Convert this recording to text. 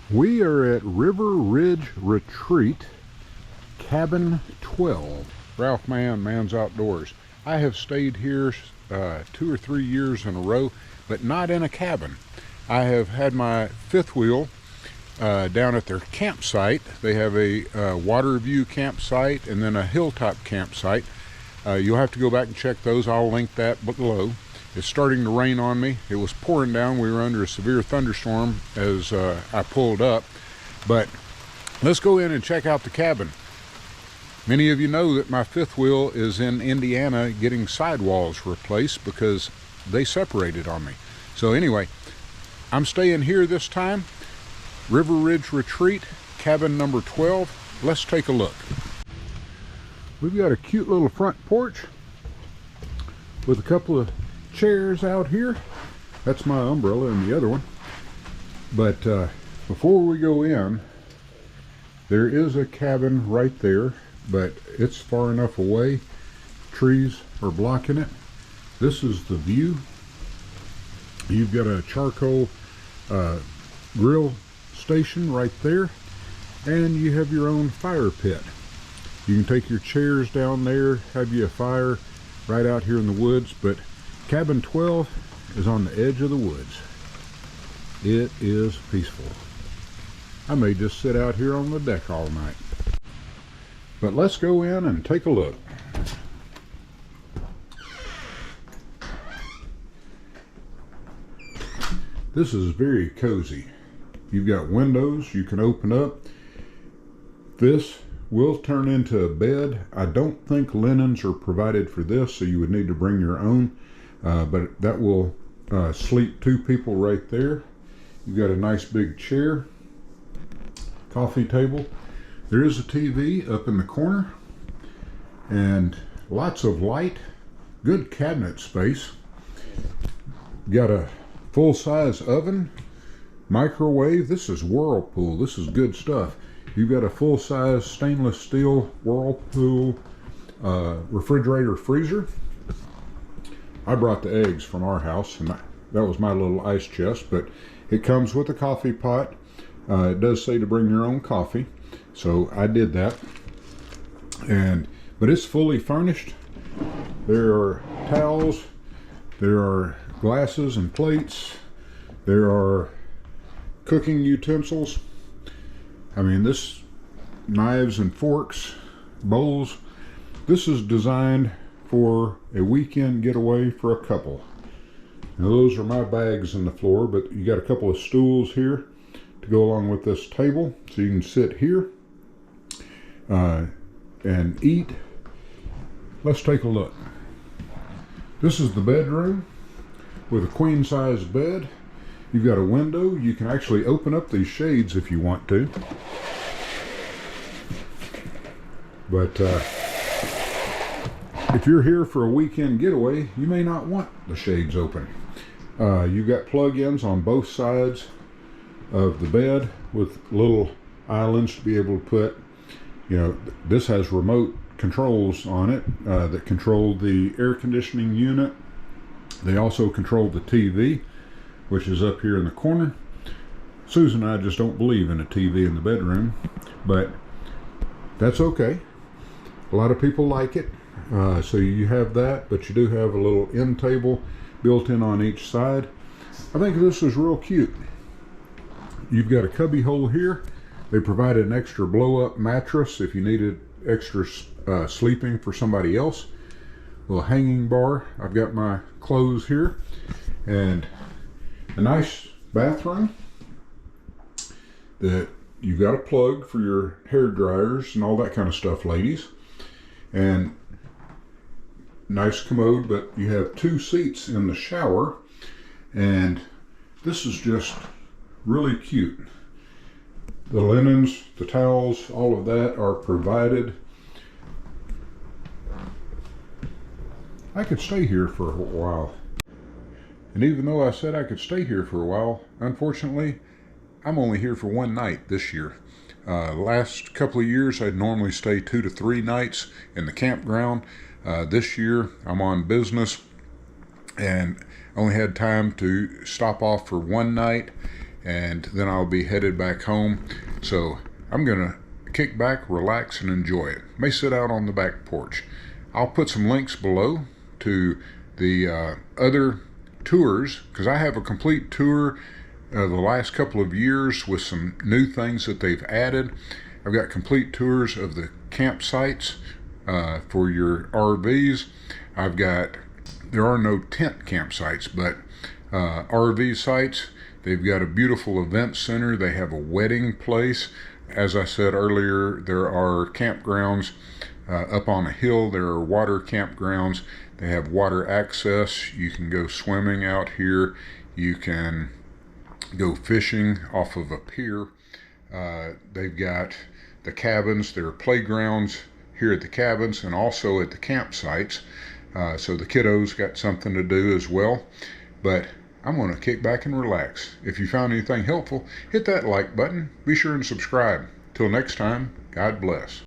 We are at River Ridge Retreat, Cabin 12. Ralph Mann, Man's Outdoors. I have stayed here 2 or 3 years in a row, but not in a cabin. I have had my fifth wheel down at their campsite. They have a water view campsite and then a hilltop campsite. You'll have to go back and check those. I'll link that below. It's starting to rain on me. It was pouring down. We were under a severe thunderstorm as I pulled up. But let's go in and check out the cabin. Many of you know that my fifth wheel is in Indiana getting sidewalls replaced because they separated on me. So anyway, I'm staying here this time. River Ridge Retreat, cabin number 12. Let's take a look. We've got a cute little front porch with a couple of chairs out here. That's my umbrella and the other one. But before we go in, there is a cabin right there, but it's far enough away. Trees are blocking it. This is the view. You've got a charcoal grill station right there, and you have your own fire pit. You can take your chairs down there, have you a fire right out here in the woods, but cabin 12 is on the edge of the woods. It is peaceful. I may just sit out here on the deck all night. But let's go in and take a look. This is very cozy. You've got windows you can open up. This will turn into a bed. I don't think linens are provided for this, so you would need to bring your own. But that will sleep two people right there. You've got a nice big chair, coffee table. There is a TV up in the corner and lots of light, good cabinet space. Got a full-size oven, microwave. This is Whirlpool. This is good stuff. You've got a full-size stainless steel Whirlpool refrigerator freezer. I brought the eggs from our house, and that was my little ice chest, but it comes with a coffee pot. It does say to bring your own coffee, so I did that. But it's fully furnished. There are towels, there are glasses and plates, there are cooking utensils. I mean, this knives and forks, bowls. This is designed for a weekend getaway for a couple. Now those are my bags on the floor, but you got a couple of stools here to go along with this table, so you can sit here and eat. Let's take a look. This is the bedroom with a queen size bed. You've got a window. You can actually open up these shades if you want to. But if you're here for a weekend getaway, you may not want the shades open. You've got plug-ins on both sides of the bed with little islands to be able to put, this has remote controls on it that control the air conditioning unit. They also control the TV, which is up here in the corner. Susan and I just don't believe in a TV in the bedroom, but that's okay. A lot of people like it. So you have that, but you do have a little end table built in on each side. I think this is real cute. You've got a cubby hole here. They provided an extra blow-up mattress if you needed extra sleeping for somebody else. A little hanging bar. I've got my clothes here. And a nice bathroom that you've got a plug for your hair dryers and all that kind of stuff, ladies. And nice commode, but you have two seats in the shower, and this is just really cute. The linens, the towels, all of that are provided. I could stay here for a while. And even though I said I could stay here for a while, unfortunately, I'm only here for one night this year. Last couple of years, I'd normally stay 2 to 3 nights in the campground. This year, I'm on business and only had time to stop off for one night, and then I'll be headed back home. So I'm gonna kick back, relax, and enjoy it. May sit out on the back porch. I'll put some links below to the other tours, because I have a complete tour the last couple of years with some new things that they've added. I've got complete tours of the campsites for your RVs. There are no tent campsites, but RV sites. They've got a beautiful event center. They have a wedding place. As I said earlier, there are campgrounds up on a hill. There are water campgrounds. They have water access. You can go swimming out here. You can go fishing off of a pier. They've got the cabins. There are playgrounds here at the cabins and also at the campsites. So the kiddos got something to do as well. But I'm going to kick back and relax. If you found anything helpful, hit that like button. Be sure and subscribe. Till next time, God bless.